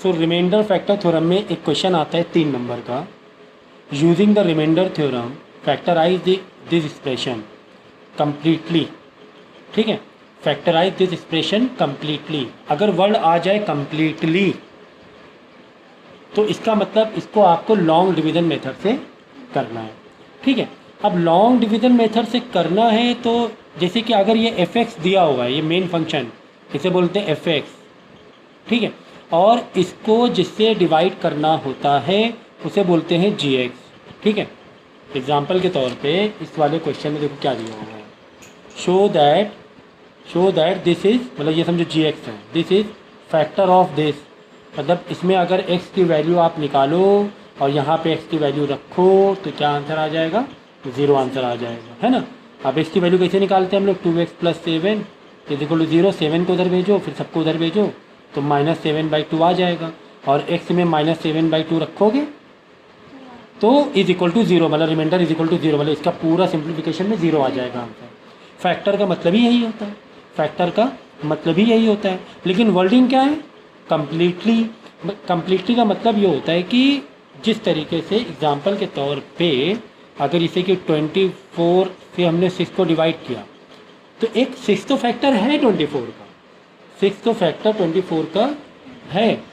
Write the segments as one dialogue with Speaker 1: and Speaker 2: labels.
Speaker 1: सो reminder factor theorem में एक question आता है 3 नंबर का, using the remainder theorem factorise this expression completely. ठीक है, फैक्टराइज दिस एक्सप्रेशन कंप्लीटली। अगर वर्ड आ जाए कंप्लीटली तो इसका मतलब इसको आपको लॉन्ग डिवीजन मेथड से करना है। ठीक है, अब लॉन्ग डिवीजन मेथड से करना है तो जैसे कि अगर ये एफ एक्स दिया हुआ है, ये मेन फंक्शन, इसे बोलते हैं एफ एक्स। ठीक है, और इसको जिससे डिवाइड करना होता है उसे बोलते हैं जी एक्स। ठीक है, एग्जाम्पल के तौर पे इस वाले क्वेश्चन में देखो क्या दिया हुआ है, शो दैट दिस इज, मतलब ये समझो जी एक्स है, this is factor of this. मतलब इसमें अगर x की वैल्यू आप निकालो और यहाँ पे x की वैल्यू रखो तो क्या आंसर आ जाएगा, 0 आंसर आ जाएगा, है ना। अब x की वैल्यू कैसे निकालते हैं हम लोग, 2x + 7 = 0, 7 को उधर भेजो फिर सबको उधर भेजो तो -7/2 आ जाएगा, और x में -7/2 रखोगे तो = 0, मतलब रिमाइंडर = 0, मतलब इसका पूरा सिंप्लीफिकेशन में 0 आ जाएगा आंसर। फैक्टर का मतलब ही यही होता है, फैक्टर का मतलब ही यही होता है। लेकिन वर्डिंग क्या है, कंप्लीटली। कंप्लीटली का मतलब ये होता है कि जिस तरीके से एग्जाम्पल के तौर पे अगर इसे कि 24 से हमने 6 को डिवाइड किया तो एक 6 तो फैक्टर है 24 का, 6 तो फैक्टर 24 का है,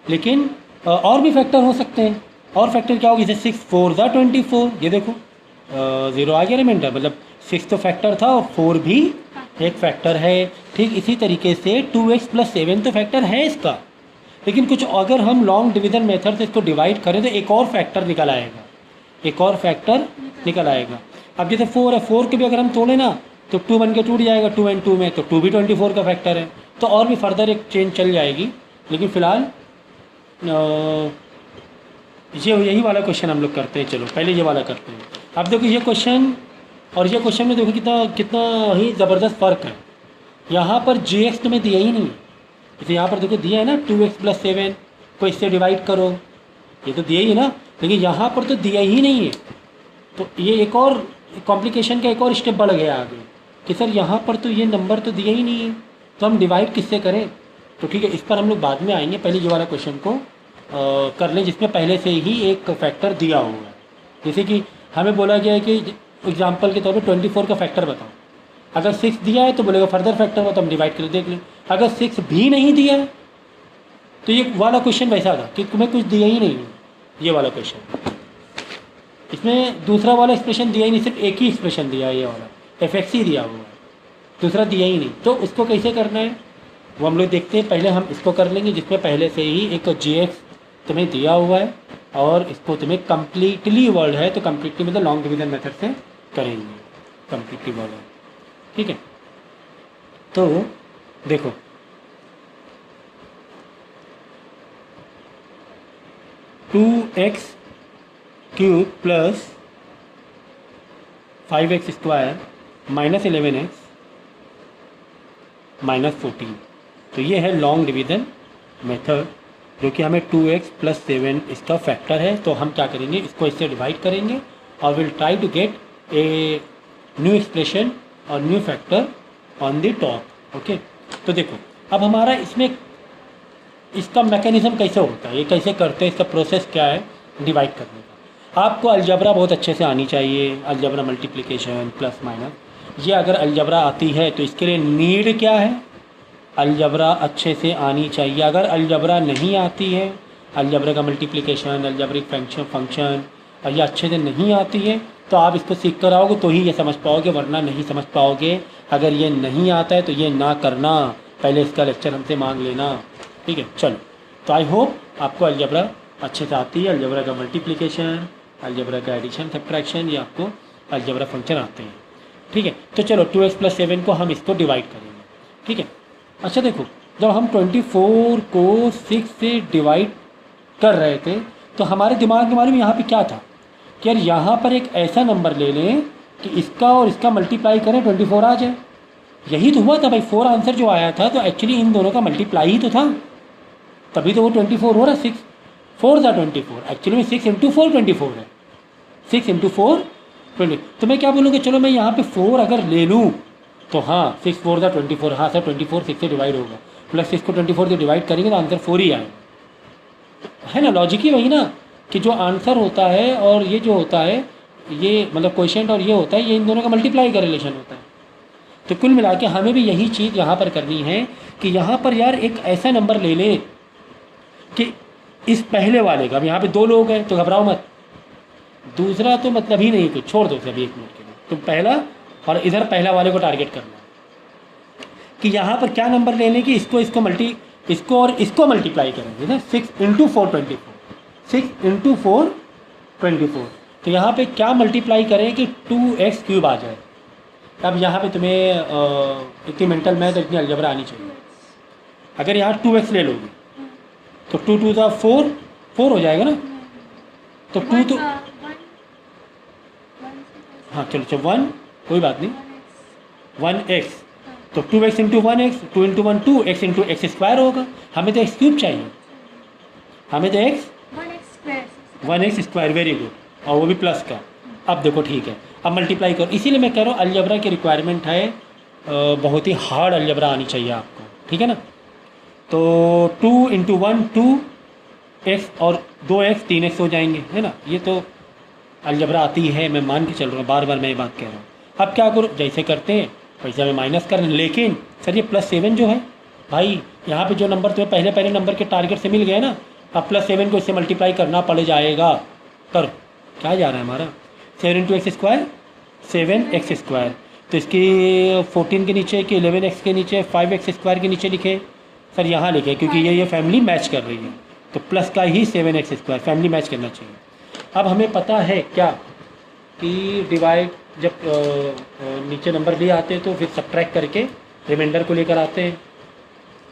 Speaker 1: लेकिन और भी फैक्टर हो सकते हैं। और फैक्टर क्या होगी, जैसे 6 4 = 24, ये देखो 0 आ गया रिमाइंडर, मतलब 6 तो फैक्टर था और 4 भी एक फैक्टर है। ठीक इसी तरीके से 2x + 7 तो फैक्टर है इसका, लेकिन कुछ अगर हम लॉन्ग डिवीजन मेथड से इसको डिवाइड करें तो एक और फैक्टर निकल आएगा, एक और फैक्टर निकल आएगा। अब जैसे 4 है, 4 के भी अगर हम तोड़े ना तो 2 बन के टूट जाएगा, 2 and 2 में, तो 2 भी 24 का फैक्टर है, तो और भी फर्दर एक चेंज चल जाएगी। लेकिन फ़िलहाल यही वाला क्वेश्चन हम लोग करते हैं। चलो पहले ये वाला करते हैं। अब देखो ये क्वेश्चन और ये क्वेश्चन में देखो कितना ही ज़बरदस्त फ़र्क है। यहाँ पर जी एक्स तुम्हें दिया ही नहीं है, जैसे यहाँ पर देखो दिया है ना 2x + 7 को इससे डिवाइड करो, ये तो दिया ही है ना, लेकिन यहाँ पर तो दिया ही नहीं है। तो ये एक और कॉम्प्लिकेशन का एक और स्टेप बढ़ गया आगे कि सर यहाँ पर तो ये नंबर तो दिया ही नहीं है, तो हम डिवाइड किससे करें। तो ठीक है, इस पर हम लोग बाद में आएंगे, पहले ये वाला क्वेश्चन को कर लें जिसमें पहले से ही एक फैक्टर दिया हुआ है। जैसे कि हमें बोला गया है कि एग्जाम्पल के तौर पे 24 का फैक्टर बताओ, अगर 6 दिया है तो बोलेगा फर्दर फैक्टर बताओ, हम डिवाइड करके देख लें। अगर 6 भी नहीं दिया है तो ये वाला क्वेश्चन वैसा था कि तुम्हें कुछ दिया ही नहीं है, ये वाला क्वेश्चन। इसमें दूसरा वाला एक्सप्रेशन दिया ही नहीं, सिर्फ एक ही एक्सप्रेशन दिया है, ये वाला एफ ही दिया हुआ है, दूसरा दिया ही नहीं। तो इसको कैसे करना है वो हम लोग देखते हैं। पहले हम इसको कर लेंगे जिसमें पहले से ही एक जी तुम्हें दिया हुआ है और इसको तुम्हें कम्प्लीटली वर्ड है, तो कम्प्लीटली मतलब लॉन्ग डिवीजन मेथड से करेंगे, कम्प्लीटली वर्ड है। ठीक है, तो देखो to x cube + 5x² -11x -14, तो ये है लॉन्ग डिवीजन मेथड, जो कि हमें 2x + 7 इसका फैक्टर है। तो हम क्या करेंगे, इसको इससे डिवाइड करेंगे और will try to get a new expression और new factor on the top. Okay, तो देखो अब हमारा इसमें इसका मैकेनिज्म कैसे होता है, ये कैसे करते हैं, इसका प्रोसेस क्या है डिवाइड करने का। आपको अलजबरा बहुत अच्छे से आनी चाहिए, अलजबरा मल्टीप्लिकेशन प्लस माइनस। ये अगर अलजबरा आती है तो इसके लिए नीड क्या है, अलजबरा अच्छे से आनी चाहिए। अगर अलजबरा नहीं आती है, अलजबरा का मल्टीप्लिकेशन, अलजबरिक फंक्शन और ये अच्छे से नहीं आती है तो आप इसको सीख कर आओगे तो ही ये समझ पाओगे, वरना नहीं समझ पाओगे। अगर ये नहीं आता है तो ये ना करना, पहले इसका लेक्चर हमसे मांग लेना। ठीक है, चलो, तो आई होप आपको अलजबरा अच्छे से आती है, अलजबरा का मल्टीप्लिकेशन, अलजबरा का एडिशन सब्ट्रैक्शन, ये आपको अलजबरा फंक्शन आते हैं। ठीक है, तो चलो 2x + 7 को हम इसको डिवाइड करेंगे। ठीक है, अच्छा देखो, जब हम 24 को 6 से डिवाइड कर रहे थे तो हमारे दिमाग में मालूम यहाँ पे क्या था कि यार यहाँ पर एक ऐसा नंबर ले लें कि इसका और इसका मल्टीप्लाई करें 24 आ जाए। यही तो हुआ था भाई, 4 आंसर जो आया था तो एक्चुअली इन दोनों का मल्टीप्लाई ही तो था, तभी तो वो 24 हो रहा है। 6 4 = 24, एक्चुअली में 6 × 4 24 है, 6 × 4 20। तो मैं क्या बोलूँगा, चलो मैं यहाँ पे 4 अगर ले लूँ तो हाँ 6 4 ज़ा 24, हाँ सर 24 6 से डिवाइड होगा, प्लस 6 को 24 से डिवाइड करेंगे तो आंसर 4 ही आएगा, है ना। लॉजिक ही वही ना कि जो आंसर होता है और ये जो होता है, ये मतलब क्वेश्चन और ये होता है, ये इन दोनों का मल्टीप्लाई का रिलेशन होता है। तो कुल मिला के हमें भी यही चीज़ यहाँ पर करनी है कि यहाँ पर यार एक ऐसा नंबर ले ले कि इस पहले वाले का, अब यहाँ पे 2 लोग हैं तो घबराओ मत, दूसरा तो मतलब ही नहीं, कुछ छोड़ दो सभी एक मिनट के लिए, तुम पहला और इधर पहला वाले को टारगेट करना कि यहाँ पर क्या नंबर ले लें कि इसको और इसको मल्टीप्लाई करेंगे ना, 6 इंटू 4 24, 6 इंटू 4 24, तो यहाँ पे क्या मल्टीप्लाई करें कि 2x क्यूब आ जाए। अब यहाँ पे तुम्हें इतनी मेंटल मैथ इतनी अलजबरा आनी चाहिए। अगर यहाँ 2x ले लोगे तो 2 2 ज़ा 4 4 हो जाएगा ना, तो 2 तो हाँ चलो 1 कोई बात नहीं, 1x तो 2x into 1x, 2 into 1 2, x into x square होगा। हमें तो एक्स क्यूब चाहिए, हमें तो one x square, very good, और वो भी प्लस का। अब देखो ठीक है, अब मल्टीप्लाई करो, इसीलिए मैं कह रहा हूँ अलजबरा की रिक्वायरमेंट है, बहुत ही हार्ड अलजबरा आनी चाहिए आपको, ठीक है ना। तो 2 इंटू 1 2x और 2x 3x हो जाएंगे, है ना। ये तो अलजबरा आती है, मैं मान के चल रहा हूँ, बार बार मैं ये बात कह रहा हूँ। अब क्या करो, जैसे करते हैं पैसा में माइनस कर, लेकिन सर ये +7 जो है भाई, यहाँ पे जो नंबर तुम्हें पहले नंबर के टारगेट से मिल गया ना, अब +7 को इससे मल्टीप्लाई करना पड़ जाएगा। करो, क्या जा रहा है हमारा 7 into x square 7x square, तो इसकी 14 के नीचे कि 11x के नीचे 5x स्क्वायर के नीचे लिखे, सर यहाँ लिखे क्योंकि ये फैमिली मैच कर रही है, तो प्लस का ही 7x स्क्वायर फैमिली मैच करना चाहिए। अब हमें पता है क्या कि डिवाइड जब नीचे नंबर लिए आते हैं तो फिर सब्ट्रैक्ट करके रिमाइंडर को लेकर आते हैं,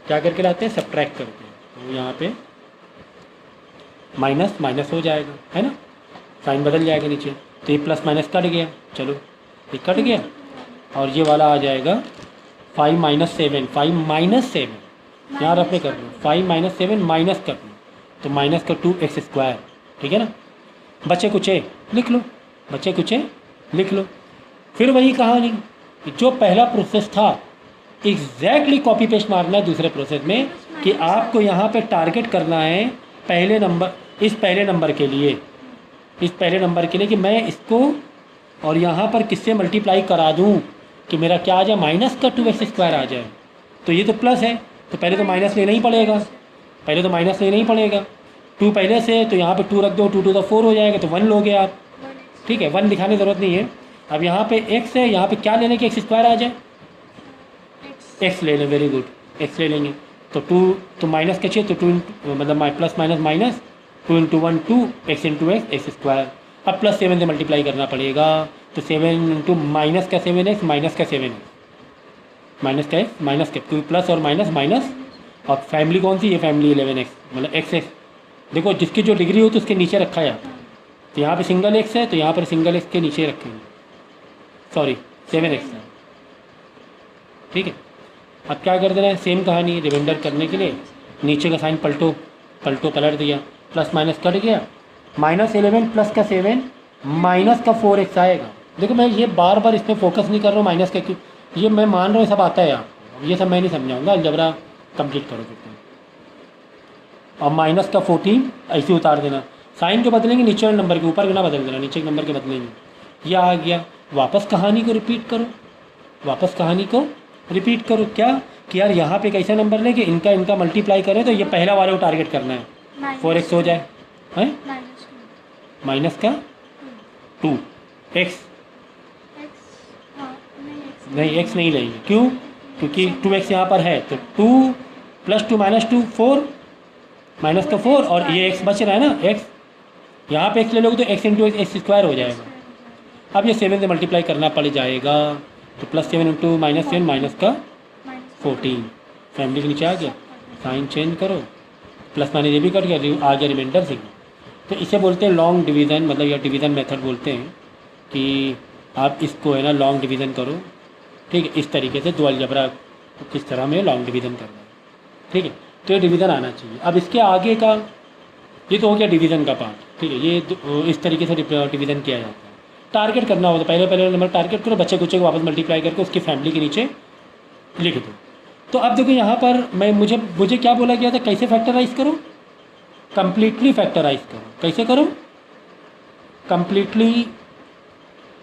Speaker 1: क्या करके लाते हैं, सब्ट्रैक्ट करके, तो यहाँ पे माइनस माइनस हो जाएगा, है ना, साइन बदल जाएगा नीचे, तो ये प्लस माइनस कट गया, चलो ये कट गया, और ये वाला आ जाएगा 5 - 7, 5 - 7 यहाँ रखने कर लो, 5 - 7 माइनस कर लो, तो माइनस का 2x स्क्वायर, ठीक है ना। बच्चे कुछ लिख लो, बच्चे कुछ लिख लो। फिर वही कहानी, जो पहला प्रोसेस था एग्जैक्टली कॉपी पेस्ट मारना है दूसरे प्रोसेस में, कि आपको यहाँ पे टारगेट करना है पहले नंबर, इस पहले नंबर के लिए, इस पहले नंबर के लिए कि मैं इसको और यहाँ पर किससे मल्टीप्लाई करा दूँ कि मेरा क्या आ जाए, माइनस का 2x स्क्वायर आ जाए। तो ये तो प्लस है, तो पहले तो माइनस लेना ही पड़ेगा, पहले तो माइनस लेना ही पड़ेगा। 2 पहले से, तो यहाँ पे 2 रख दो, 2 2 4 हो जाएगा, तो 1 लोगे आप, ठीक है, 1 दिखाने की ज़रूरत नहीं है। अब यहाँ पे x है, यहाँ पे क्या लेने की x स्क्वायर आ जाए, x ले लें, वेरी गुड, x ले लेंगे, तो 2 तो माइनस का चाहिए, तो 2 मतलब plus minus minus 2 into 1 2 x into x square. अब +7 से मल्टीप्लाई करना पड़ेगा, तो 7 इंटू माइनस का 7x माइनस का 7x माइनस का x माइनस का, क्योंकि प्लस और माइनस माइनस, और फैमिली कौन सी, ये फैमिली 11x मतलब x। देखो जिसकी जो डिग्री हो तो उसके नीचे रखा जाता है, तो यहाँ पे सिंगल x है, तो यहाँ पर सिंगल x के नीचे रखेंगे, सॉरी 7x है, ठीक है। अब क्या कर देना है, सेम कहानी रिमाइंडर करने के लिए, नीचे का साइन पलट दिया, प्लस माइनस कट गया, -11 प्लस का 7 माइनस का 4x आएगा। देखो मैं ये बार बार इसमें फोकस नहीं कर रहा हूँ माइनस का, क्यों, ये मैं मान रहा हूँ सब आता है आपको, ये सब मैं नहीं समझाऊंगा, अलजबरा कंप्लीट करो फिर। और माइनस का 14 ऐसे उतार देना, साइन जो बदलेंगे नीचे वाले नंबर के, ऊपर के ना बदल देना, नीचे के नंबर के बदलेंगे। ये आ गया, वापस कहानी को रिपीट करो, वापस कहानी को रिपीट करो, क्या कि यार यहाँ पे कैसा नंबर लेके इनका मल्टीप्लाई करें, तो ये पहला वाले को टारगेट करना है, 4x हो जाए, हैं माइनस का 2x, नहीं x नहीं लेंगे, क्यों, क्योंकि 2x यहाँ पर है, तो 2 + 2 - 2 4 माइनस का 4, और ये x बच रहा है ना, x यहाँ पे x ले लोगे तो x इंटू एक्स स्क्वायर हो जाएगा। अब ये 7 से मल्टीप्लाई करना पड़ जाएगा, तो +7 इंटू -7 माइनस का 14, फैमिली के नीचे आ गया, साइन चेंज करो, प्लस माइनस ये भी कट गया, आ गया रिमाइंडर से। तो इसे बोलते हैं लॉन्ग डिवीज़न, मतलब या डिवीज़न मेथड बोलते हैं, कि आप इसको है ना लॉन्ग डिवीज़न करो, ठीक है, इस तरीके से दो अलजबरा किस तरह में लॉन्ग डिवीज़न करना है, ठीक है, तो ये डिवीज़न आना चाहिए। अब इसके आगे का ये तो हो गया डिवीज़न का पार्ट, ठीक है, ये इस तरीके से डिवीज़न किया जाता है। टारगेट करना हो तो पहले पहले नंबर टारगेट करो, बच्चे कुच्चे को वापस मल्टीप्लाई करके उसकी फैमिली के नीचे लिख दो। तो अब देखो यहाँ पर मैं मुझे क्या बोला गया था, कैसे फैक्टराइज करो, कंप्लीटली फैक्टराइज करो। कैसे करो, कंप्लीटली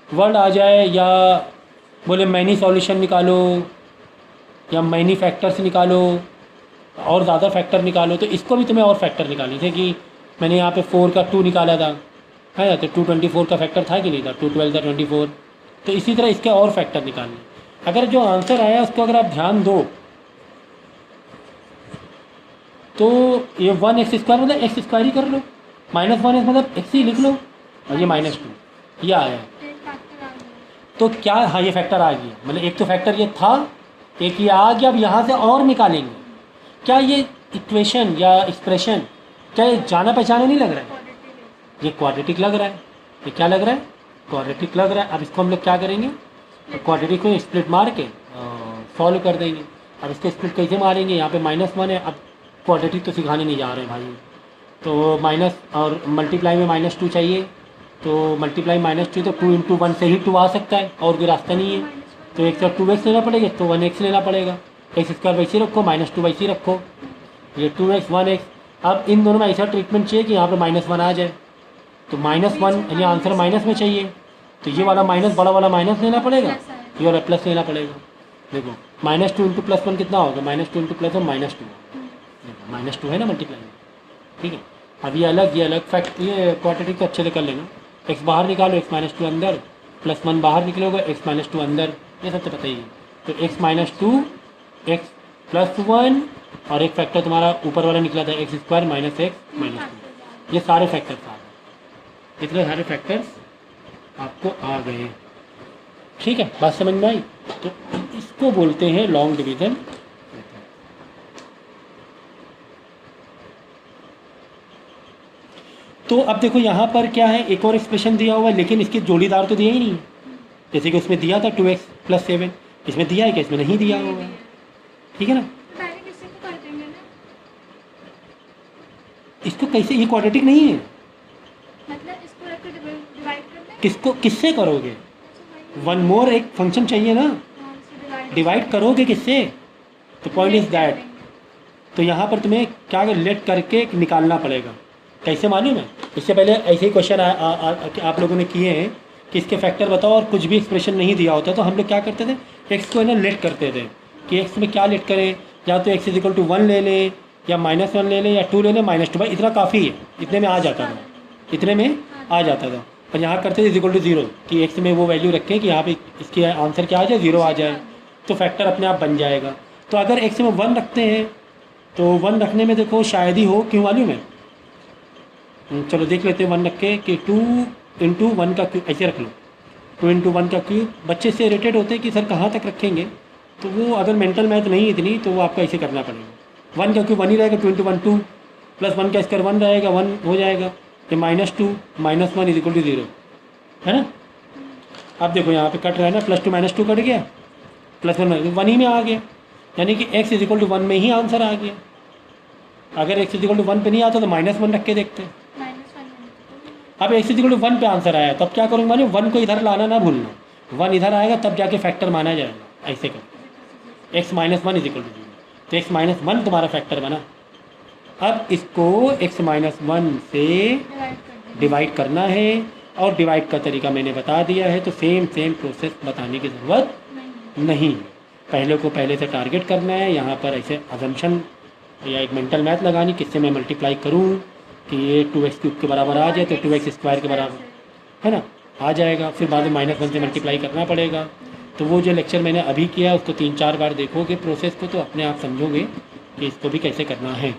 Speaker 1: वर्ड आ जाए या बोले मैनी सॉल्यूशन निकालो या मैनी फैक्टर्स निकालो और ज़्यादा फैक्टर निकालो, तो इसको भी तुम्हें और फैक्टर निकालनी थे कि मैंने यहाँ पे 4 का 2 निकाला था, है तो 224 का फैक्टर था कि नहीं था, 2 12 था 24। तो इसी तरह इसके और फैक्टर निकालने। अगर जो आंसर आया उसको अगर आप ध्यान दो तो ये 1x² मतलब x² ही कर लो, -1x मतलब x ही लिख लो, और ये -2 ये आया। तो क्या, हाँ ये फैक्टर आ गया, मतलब एक तो फैक्टर ये था, एक ये आ गया। अब यहाँ से और निकालेंगे। क्या ये इक्वेशन या एक्सप्रेशन क्या ये जाना पहचाना नहीं लग रहा है, ये क्वाड्रेटिक लग रहा है। ये क्या लग रहा है, क्वाड्रेटिक लग रहा है। अब इसको हम लोग क्या करेंगे, क्वाड्रेटिक को स्प्लिट मार के सॉल्व कर देंगे। अब इसको स्प्लिट कैसे मारेंगे, यहाँ पे -1 है। अब क्वाड्रेटिक तो सिखाने नहीं जा रहे हैं भाई, तो माइनस और मल्टीप्लाई में -2 चाहिए, तो मल्टीप्लाई -2 तो 2 × 1 से ही 2 आ सकता है, और कोई रास्ता नहीं है। तो एक तो 2x लेना पड़ेगा, तो 1x लेना पड़ेगा। x² वैसे रखो, -2 वैसे रखो, ये 2x 1x। अब इन दोनों में ऐसा ट्रीटमेंट चाहिए कि यहाँ पे -1 आ जाए, तो -1 यानी आंसर माइनस में चाहिए, तो ये वाला माइनस, बड़ा वाला माइनस लेना पड़ेगा, ये वाला प्लस लेना पड़ेगा। देखो -2 × +1 कितना होगा, -2 × +1 -2, -2 है ना मल्टीप्लाई में, ठीक है। अब ये अलग फैक्ट, ये क्वाड्रेटिक को अच्छे से कर लेना। x बाहर निकालो, x -2 अंदर, +1 बाहर निकलोगे, x -2 अंदर, ये सब तो पता ही है। तो x -2 x +1 और एक फैक्टर तुम्हारा ऊपर वाला निकला था x² - x -2, ये सारे फैक्टर्स आ गए, इतने सारे फैक्टर्स आपको आ गए, ठीक है। बात समझ में आई। तो इसको बोलते हैं लॉन्ग डिवीजन। तो अब देखो यहाँ पर क्या है, एक और एक्सप्रेशन दिया हुआ है, लेकिन इसके जोड़ीदार तो दिया ही नहीं है। जैसे कि उसमें दिया था 2x + 7, इसमें दिया है कि इसमें नहीं दिया हुआ है, ठीक है ना। इसको कैसे, ये क्वाड्रेटिक नहीं है,
Speaker 2: मतलब इसको रख के डिवाइड कर दें।
Speaker 1: किसको किससे करोगे, वन मोर एक फंक्शन चाहिए ना, डिवाइड करोगे किससे, तो पॉइंट इज दैट। तो यहाँ पर तुम्हें क्या लेट करके निकालना पड़ेगा। कैसे मालूम है, इससे पहले ऐसे ही क्वेश्चन आप लोगों ने किए हैं कि इसके फैक्टर बताओ, और कुछ भी एक्सप्रेशन नहीं दिया होता तो हम लोग क्या करते थे, एक्स को है ना लेट करते थे कि एक्स में क्या लेट करें, या तो x = 1 ले लें, या -1 ले लें, या 2 ले लें, -2। भाई इतना काफ़ी है, इतने में आ जाता था, इतने में आ जाता था। और यहाँ करते थे = 0 कि एक्स में वो वैल्यू रखें कि यहाँ पे इसकी आंसर क्या आ जाए, 0 आ जाए, तो फैक्टर अपने आप बन जाएगा। तो अगर एक्स में 1 रखते हैं तो 1 रखने में देखो शायद ही हो, क्यों मालूम है, चलो देख लेते हैं 1 रख के कि 2 × 1 का क्यूब ऐसे रख लो, 2 × 1 का क्यूब। बच्चे से इरिटेट होते हैं कि सर कहाँ तक रखेंगे, तो वो अगर मेंटल मैथ नहीं इतनी तो वो आपको ऐसे करना पड़ेगा। 1 का क्यूब 1 ही रहेगा, 2 × 1 2, +1 का स्क्वायर 1 रहेगा, 1 हो जाएगा, ये -2 -1 = 0, है ना। अब देखो यहाँ पे कट रहा है ना, +2 -2 कट गया, +1 1 ही में आ गया, यानी कि x = 1 में ही आंसर आ गया। अगर x = 1 पे नहीं आता तो -1 रख के देखते हैं। अब x = 1 पे आंसर आया, तब क्या करूँगा, मानिए 1 को इधर लाना ना भूलना, 1 इधर आएगा तब जाके फैक्टर माना जाएगा, ऐसे कर x - 1 = 0, तो x - 1 तुम्हारा फैक्टर बना। अब इसको x - 1 से डिवाइड करना है, और डिवाइड का तरीका मैंने बता दिया है, तो सेम प्रोसेस बताने की ज़रूरत नहीं। पहले को पहले से टारगेट करना है, यहाँ पर ऐसे अजम्पशन या एक मेंटल मैथ लगानी, किससे मैं मल्टीप्लाई करूँ कि ये 2x³ के बराबर आ जाए, तो 2x² के बराबर है ना आ जाएगा। फिर बाद में -1 से मल्टीप्लाई करना पड़ेगा। तो वो जो लेक्चर मैंने अभी किया उसको 3-4 बार देखोगे प्रोसेस को, तो अपने आप समझोगे कि इसको भी कैसे करना है।